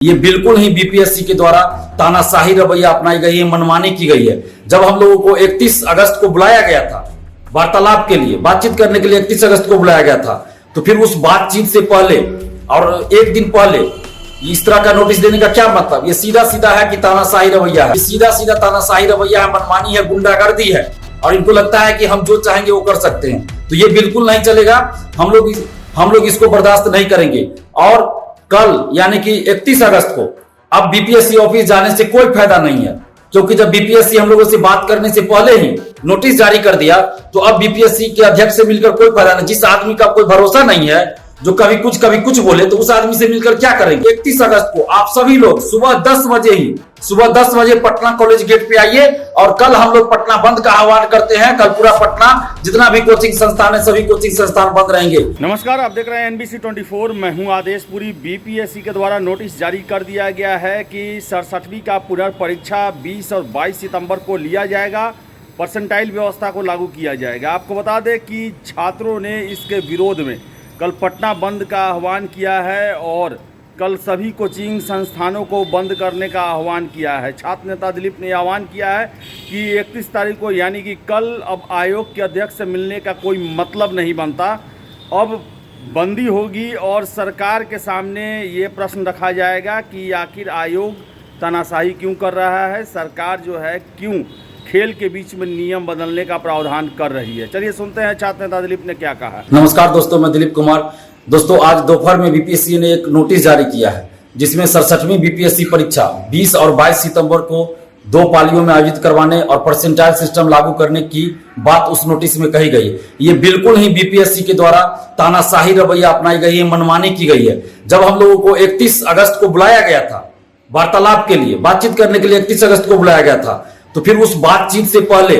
ये बिल्कुल ही बीपीएससी के द्वारा तानाशाही रवैया अपनाई गई है, मनमानी की गई है। जब हम लोगों को 31 अगस्त को बुलाया गया था वार्तालाप के लिए, बातचीत करने के लिए 31 अगस्त को बुलाया गया था, तो फिर उस बातचीत से पहले और एक दिन पहले इस तरह का नोटिस देने का क्या मतलब? ये सीधा सीधा है कि तानाशाही रवैया है, सीधा सीधा तानाशाही रवैया है, मनमानी है, गुंडागर्दी है और इनको लगता है कि हम जो चाहेंगे वो कर सकते हैं। तो ये बिल्कुल नहीं चलेगा, हम लोग इसको बर्दाश्त नहीं करेंगे। और कल यानी कि 31 अगस्त को अब बीपीएससी ऑफिस जाने से कोई फायदा नहीं है, क्योंकि जब बीपीएससी हम लोगों से बात करने से पहले ही नोटिस जारी कर दिया तो अब बीपीएससी के अध्यक्ष से मिलकर कोई फायदा नहीं। जिस आदमी का कोई भरोसा नहीं है, जो कभी कुछ बोले, तो उस आदमी से मिलकर क्या करेंगे? 31 अगस्त को आप सभी लोग सुबह 10 बजे पटना कॉलेज गेट पे आइए और कल हम लोग पटना बंद का आह्वान करते हैं। कल पूरा पटना जितना भी कोचिंग संस्थान है, सभी कोचिंग संस्थान बंद रहेंगे। नमस्कार, आप देख रहे हैं एनबीसी 24। मैं हूं आदेश पुरी। बीपीएससी के द्वारा नोटिस जारी कर दिया गया है कि 67वीं का पुनर्परीक्षा 20 और 22 सितंबर को लिया जाएगा। परसेंटाइल व्यवस्था को लागू किया जाएगा। आपको बता दें कि छात्रों ने इसके विरोध में कल पटना बंद का आह्वान किया है और कल सभी कोचिंग संस्थानों को बंद करने का आह्वान किया है। छात्र नेता दिलीप ने आह्वान किया है कि 31 तारीख को यानी कि कल अब आयोग के अध्यक्ष से मिलने का कोई मतलब नहीं बनता। अब बंदी होगी और सरकार के सामने ये प्रश्न रखा जाएगा कि आखिर आयोग तानाशाही क्यों कर रहा है, सरकार जो है क्यों खेल के बीच में नियम बदलने का प्रावधान कर रही है। चलिए सुनते हैं छात्र नेता दिलीप ने क्या कहा। नमस्कार दोस्तों, मैं दिलीप कुमार। दोस्तों, आज दोपहर में बीपीएससी ने एक नोटिस जारी किया है जिसमें 67वीं बीपीएससी परीक्षा 20 और 22 सितंबर को 2 पालियों में आयोजित करवाने और परसेंटाइल सिस्टम लागू करने की बात उस नोटिस में कही गई है। ये बिल्कुल ही बीपीएससी के द्वारा तानाशाही रवैया अपनाई गई है, मनमानी की गई है। जब हम लोगों को 31 अगस्त को बुलाया गया था वार्तालाप के लिए, बातचीत करने के लिए 31 अगस्त को बुलाया गया था, तो फिर उस बातचीत से पहले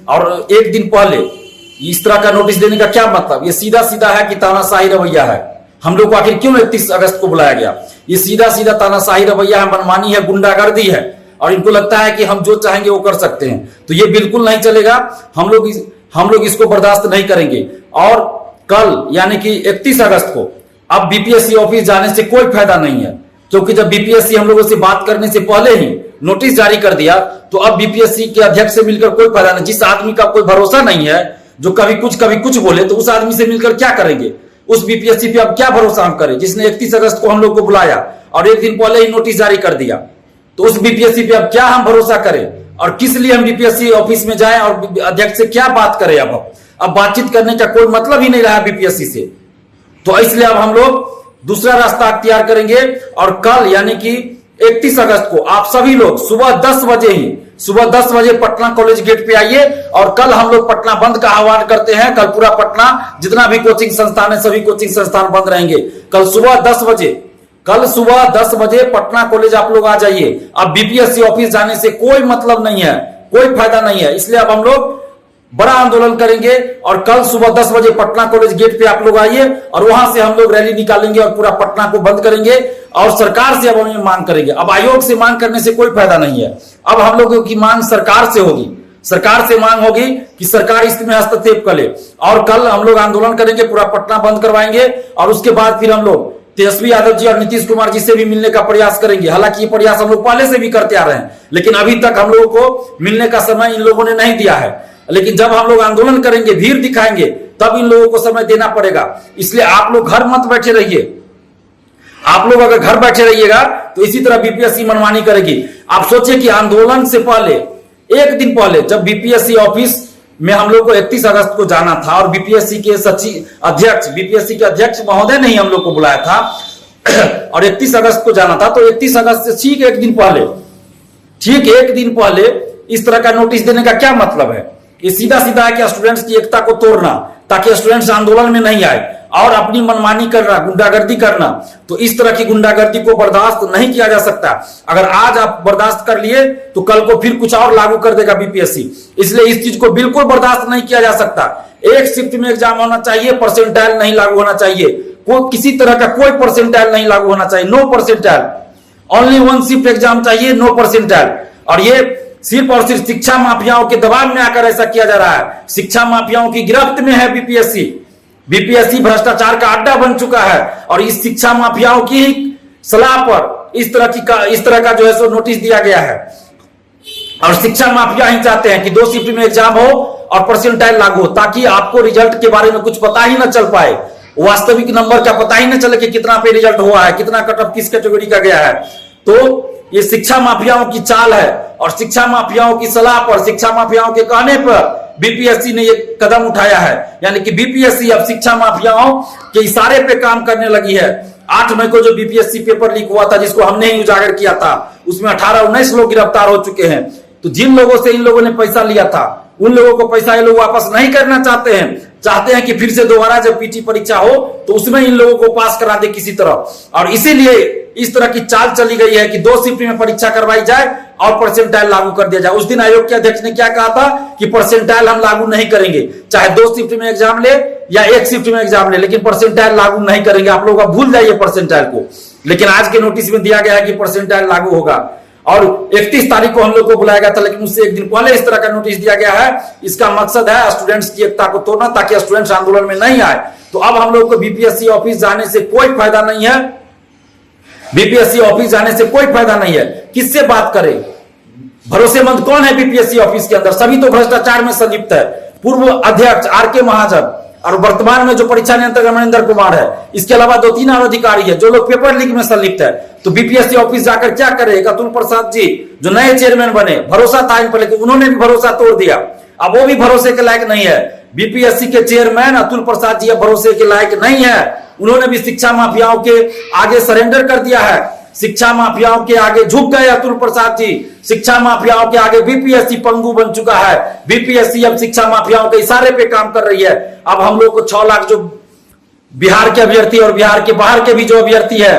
और एक दिन पहले इस तरह का नोटिस देने का क्या मतलब? ये सीधा सीधा है कि तानाशाही रवैया है। हम लोग को आखिर क्यों 31 अगस्त को बुलाया गया? ये सीधा सीधा तानाशाही रवैया है, मनमानी है, गुंडागर्दी है और इनको लगता है कि हम जो चाहेंगे वो कर सकते हैं। तो ये बिल्कुल नहीं चलेगा, हम लोग इसको बर्दाश्त नहीं करेंगे। और कल यानी कि 31 अगस्त को अब बीपीएससी ऑफिस जाने से कोई फायदा नहीं है, क्योंकि जब बीपीएससी हम लोगों से बात करने से पहले ही नोटिस जारी कर दिया तो अब बीपीएससी के अध्यक्ष से मिलकर कोई फायदा नहीं। जिस आदमी का कोई भरोसा नहीं है, जो कभी कुछ बोले, तो उस आदमी से मिलकर क्या करेंगे? उस बीपीएससी पे अब क्या भरोसा हम करें जिसने 31 अगस्त को हम लोग को बुलाया और एक दिन पहले ही नोटिस जारी कर दिया? तो उस बीपीएससी पे अब क्या हम भरोसा करें और किस लिए हम बीपीएससी ऑफिस में जाएं और अध्यक्ष से क्या बात करें? अब बातचीत करने का कोई मतलब ही नहीं रहा बीपीएससी से। तो इसलिए अब हम लोग दूसरा रास्ता अख्तियार करेंगे और कल यानी कि 31 अगस्त को आप सभी लोग सुबह 10 बजे पटना कॉलेज गेट पे आइए और कल हम लोग पटना बंद का आह्वान करते हैं। कल पूरा पटना जितना भी कोचिंग संस्थान है, सभी कोचिंग संस्थान बंद रहेंगे। कल सुबह 10 बजे पटना कॉलेज आप लोग आ जाइए। अब बीपीएससी ऑफिस जाने से कोई मतलब नहीं है, कोई फायदा नहीं है। इसलिए अब हम लोग बड़ा आंदोलन करेंगे और कल सुबह 10 बजे पटना कॉलेज गेट पे आप लोग आइए और वहां से हम लोग रैली निकालेंगे और पूरा पटना को बंद करेंगे और सरकार से अब हम मांग करेंगे। अब आयोग से मांग करने से कोई फायदा नहीं है, अब हम लोगों की मांग सरकार से होगी। सरकार से मांग होगी कि सरकार इसमें हस्तक्षेप करे और कल हम लोग आंदोलन करेंगे, पूरा पटना बंद करवाएंगे और उसके बाद फिर हम लोग तेजस्वी यादव जी और नीतीश कुमार जी से भी मिलने का प्रयास करेंगे। हालांकि ये प्रयास हम लोग पहले से भी करते आ रहे हैं, लेकिन अभी तक हम लोगों को मिलने का समय इन लोगों ने नहीं दिया है। लेकिन जब हम लोग आंदोलन करेंगे, भीड़ दिखाएंगे, तब इन लोगों को समय देना पड़ेगा। इसलिए आप लोग घर मत बैठे रहिए। आप लोग अगर घर बैठे रहिएगा तो इसी तरह बीपीएससी मनमानी करेगी। आप सोचिए कि आंदोलन से पहले एक दिन पहले जब बीपीएससी ऑफिस में हम लोग को 31 अगस्त को जाना था और बीपीएससी के बीपीएससी के अध्यक्ष महोदय ने ही हम लोग को बुलाया था और 31 अगस्त को जाना था, तो 31 अगस्त से ठीक एक दिन पहले इस तरह का नोटिस देने का क्या मतलब है? ये सीधा सीधा है कि स्टूडेंट्स की एकता को तोड़ना, ताकि स्टूडेंट्स आंदोलन में नहीं आए और अपनी मनमानी करना, गुंडागर्दी करना। तो इस तरह की गुंडागर्दी को बर्दाश्त नहीं किया जा सकता। अगर आज आप बर्दाश्त कर लिए तो कल को फिर कुछ और लागू कर देगा बीपीएससी। इसलिए इस चीज को बिल्कुल बर्दाश्त नहीं किया जा सकता। एक शिफ्ट में एग्जाम होना चाहिए, परसेंटाइल नहीं लागू होना चाहिए, किसी तरह का कोई परसेंटाइल नहीं लागू होना चाहिए। No percentile, only 1 shift exam चाहिए, नो परसेंटाइल। और ये सिर्फ और सिर्फ शिक्षा माफियाओं के दबाव में आकर ऐसा किया जा रहा है। शिक्षा माफियाओं की गिरफ्त में है बीपीएससी भ्रष्टाचार का अड्डा बन चुका है और इस शिक्षा माफियाओं की सलाह पर इस तरह का जो है सो नोटिस दिया गया है। और शिक्षा माफिया ही चाहते हैं कि 2 शिफ्ट में एग्जाम हो और परसेंटाइल लागू हो, ताकि आपको रिजल्ट के बारे में कुछ पता ही ना चल पाए, वास्तविक नंबर का पता ही ना चले कि कितना पे रिजल्ट हुआ है, कितना कट ऑफ किस कैटेगरी का गया है। तो ये शिक्षा माफियाओं की चाल है और शिक्षा माफियाओं की सलाह पर, शिक्षा माफियाओं के कहने पर बीपीएससी ने ये कदम उठाया है। यानी कि बीपीएससी अब शिक्षा माफियाओं के इशारे पे काम करने लगी है। 8 मई को जो बीपीएससी पेपर लीक हुआ था, जिसको हमने ही उजागर किया था, उसमें 18-19 लोग गिरफ्तार हो चुके हैं। तो जिन लोगों से इन लोगों ने पैसा लिया था, उन लोगों को पैसा ये लोग वापस नहीं करना चाहते हैं कि फिर से दोबारा जब पीटी परीक्षा हो तो उसमें इन लोगों को पास करा दे किसी तरह। और इसीलिए इस तरह की चाल चली गई है कि 2 शिफ्ट में परीक्षा करवाई जाए और परसेंटाइल लागू कर दिया जाए। उस दिन आयोग के अध्यक्ष ने क्या कहा था कि परसेंटाइल हम लागू नहीं करेंगे, चाहे 2 शिफ्ट में एग्जाम ले या 1 शिफ्ट में एग्जाम ले, लेकिन परसेंटाइल लागू नहीं करेंगे। आप लोग भूल जाइए परसेंटाइल को। लेकिन आज के नोटिस में दिया गया है कि परसेंटाइल लागू होगा और 31 तारीख को हम लोग को बुलाया गया था, लेकिन उससे एक दिन पहले इस तरह का नोटिस दिया गया है। इसका मकसद है स्टूडेंट्स की एकता को तोड़ना, ताकि स्टूडेंट्स आंदोलन में नहीं आए। तो अब हम लोग को बीपीएससी ऑफिस जाने से कोई फायदा नहीं है, बीपीएससी ऑफिस जाने से कोई फायदा नहीं है। किससे बात करें? भरोसेमंद कौन है बीपीएससी ऑफिस के अंदर? सभी तो भ्रष्टाचार में संलिप्त है। पूर्व अध्यक्ष आरके महाजन और वर्तमान में जो परीक्षा नियंत्रक महेंद्र कुमार है, इसके अलावा 2-3 और अधिकारी है जो लोग पेपर लीक में संलिप्त है। तो बीपीएससी ऑफिस जाकर क्या करेगा? अतुल प्रसाद जी जो नए चेयरमैन बने, भरोसा था इन पर, लेकिन उन्होंने भी भरोसा तोड़ दिया। अब वो भी भरोसे के लायक नहीं है। बीपीएससी के चेयरमैन अतुल प्रसाद जी अब भरोसे के लायक नहीं है। उन्होंने भी शिक्षा माफियाओं के आगे सरेंडर कर दिया है। शिक्षा माफियाओं के आगे झुक गए अतुल प्रसाद जी। शिक्षा माफियाओं के आगे बीपीएससी पंगु बन चुका है। बीपीएससी अब शिक्षा माफियाओं के इशारे पे काम कर रही है। अब हम लोग को 6 लाख जो बिहार के अभ्यर्थी और बिहार के बाहर के भी जो अभ्यर्थी है,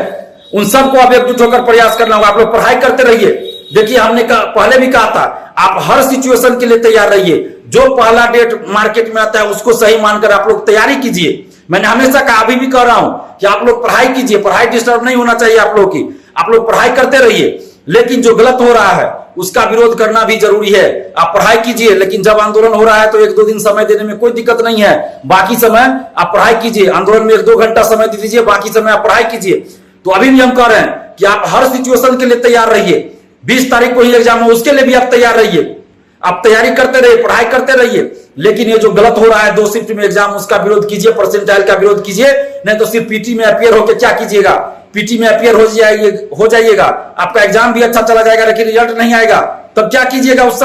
उन सबको अब एकजुट होकर प्रयास करना होगा। आप लोग पढ़ाई करते रहिए। देखिए, हमने पहले भी कहा था, आप हर सिचुएशन के लिए तैयार रहिए। जो पहला डेट मार्केट में आता है उसको सही मानकर आप लोग तैयारी कीजिए। मैंने हमेशा कहा, अभी भी कह रहा हूं कि आप लोग पढ़ाई कीजिए। पढ़ाई डिस्टर्ब नहीं होना चाहिए आप लोग की। आप लोग पढ़ाई करते रहिए, लेकिन जो गलत हो रहा है उसका विरोध करना भी जरूरी है। आप पढ़ाई कीजिए, लेकिन जब आंदोलन हो रहा है तो 1-2 दिन समय देने में कोई दिक्कत नहीं है। बाकी समय आप पढ़ाई कीजिए। आंदोलन में 1-2 घंटा समय दे दीजिए, बाकी समय आप पढ़ाई कीजिए। तो अभी भी हम कह रहे हैं कि आप हर सिचुएशन के लिए तैयार रहिए। 20 तारीख को ही एग्जाम है, उसके लिए भी आप तैयार रहिए। आप तैयारी करते रहिए, पढ़ाई करते रहिए। लेकिन ये जो गलत हो रहा है 2 शिफ्ट में एग्जाम, उसका विरोध कीजिए, परसेंटाइल का विरोध कीजिए। नहीं तो सिर्फ पीटी में अपियर होकर क्या कीजिएगा? पीटी में अपियर हो जाइएगा, आपका एग्जाम भी अच्छा चला जाएगा, लेकिन रिजल्ट नहीं आएगा। तब क्या कीजिएगा? उस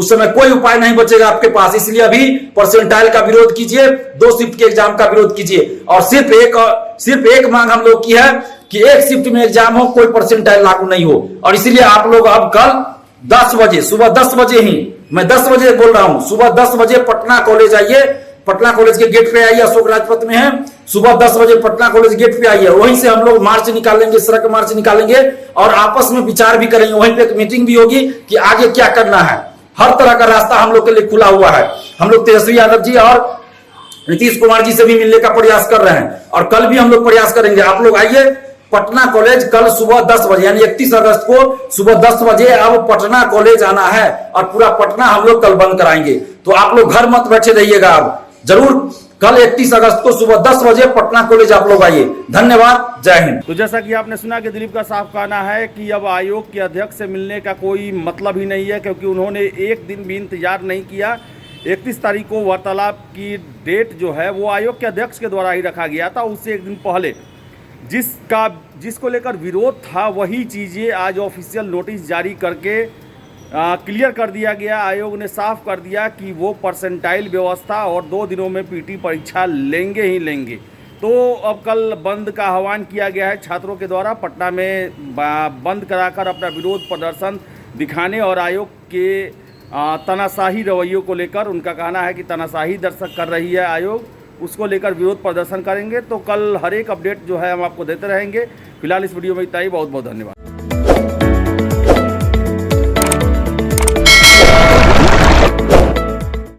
समय कोई उपाय नहीं बचेगा आपके पास। इसलिए अभी परसेंटाइल का विरोध कीजिए, 2 शिफ्ट के एग्जाम का विरोध कीजिए। और सिर्फ एक मांग हम लोग की है कि 1 शिफ्ट में एग्जाम हो, कोई परसेंटाइल लागू नहीं हो। और इसीलिए आप लोग अब कल 10 बजे, सुबह 10 बजे ही, मैं 10 बजे बोल रहा हूं, सुबह 10 बजे पटना कॉलेज आइए। पटना कॉलेज के गेट पे आइए, अशोक राजपथ में है। सुबह 10 बजे पटना कॉलेज गेट पे आइए। वहीं से हम लोग मार्च निकालेंगे, सड़क मार्च निकालेंगे और आपस में विचार भी करेंगे। वहीं पे एक मीटिंग भी होगी कि आगे क्या करना है। हर तरह का रास्ता हम लोग के लिए खुला हुआ है। हम लोग तेजस्वी यादव जी और नीतीश कुमार जी से भी मिलने का प्रयास कर रहे हैं और कल भी हम लोग प्रयास करेंगे। आप लोग आइए पटना कॉलेज कल सुबह 10 बजे, यानी 31 अगस्त को सुबह 10 बजे अब पटना कॉलेज आना है और पूरा पटना हम लोग कल बंद कराएंगे। तो आप लोग घर मत बैठे रहिएगा, अब जरूर कल 31 अगस्त को सुबह 10 बजे पटना कॉलेज आप लोग आइए। धन्यवाद, जय हिंद। तो जैसा कि आपने सुना कि दिलीप का साफ कहना है कि अब आयोग के अध्यक्ष से मिलने का कोई मतलब ही नहीं है, क्योंकि उन्होंने एक दिन भी इंतजार नहीं किया। 31 तारीख को वार्तालाप की डेट जो है वो आयोग के अध्यक्ष के द्वारा ही रखा गया था। उससे एक दिन पहले जिसको लेकर विरोध था, वही चीज़ें आज ऑफिशियल नोटिस जारी करके क्लियर कर दिया गया। आयोग ने साफ कर दिया कि वो परसेंटाइल व्यवस्था और 2 दिनों में पीटी परीक्षा लेंगे ही लेंगे। तो अब कल बंद का आह्वान किया गया है छात्रों के द्वारा। पटना में बंद कराकर अपना विरोध प्रदर्शन दिखाने और आयोग के तानाशाही रवैयों को लेकर, उनका कहना है कि तानाशाही दर्शक कर रही है आयोग, उसको लेकर विरोध प्रदर्शन करेंगे। तो कल हर एक अपडेट जो है हम आपको देते रहेंगे। फिलहाल इस वीडियो में इतना ही। बहुत बहुत धन्यवाद।